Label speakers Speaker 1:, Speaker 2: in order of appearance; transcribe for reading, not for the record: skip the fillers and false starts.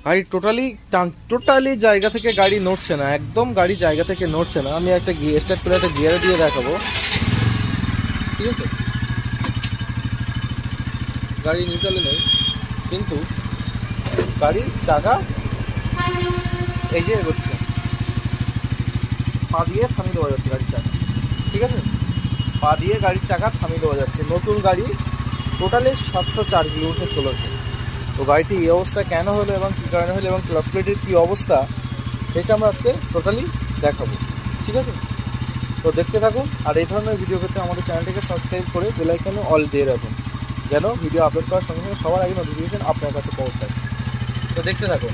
Speaker 1: গাড়ি টোটালি জায়গা থেকে গাড়ি নড়ছে না, একদম গাড়ি জায়গা থেকে নড়ছে না। আমি একটা স্টার্ট করে একটা গিয়ারে দিয়ে দেখাবো, ঠিক আছে? গাড়ি নিউট্রালে নেই, কিন্তু গাড়ির চাকা এই যে এগোচ্ছে, পা দিয়ে থামিয়ে দেওয়া যাচ্ছে গাড়ির চাকা, ঠিক আছে? পা দিয়ে গাড়ির চাকা থামিয়ে দেওয়া যাচ্ছে। নতুন গাড়ি, টোটালি 704 কিলোমিটার চলেছে। তো গাড়িটি এই অবস্থা কেন হলো এবং কী কারণে হলো এবং ক্লাচ প্লেটের কী অবস্থা, এটা আমরা আজকে টোটালি দেখাবো, ঠিক আছে? তো দেখতে থাকুন, আর এই ধরনের ভিডিও পেতে আমাদের চ্যানেলটিকে সাবস্ক্রাইব করে বেল আইকনে অল দিয়ে রাখুন, যেন ভিডিও আপলোড করার সঙ্গে সঙ্গে সবার আগে নোটিফিকেশন আপনার কাছে পৌঁছায়। তো দেখতে থাকুন।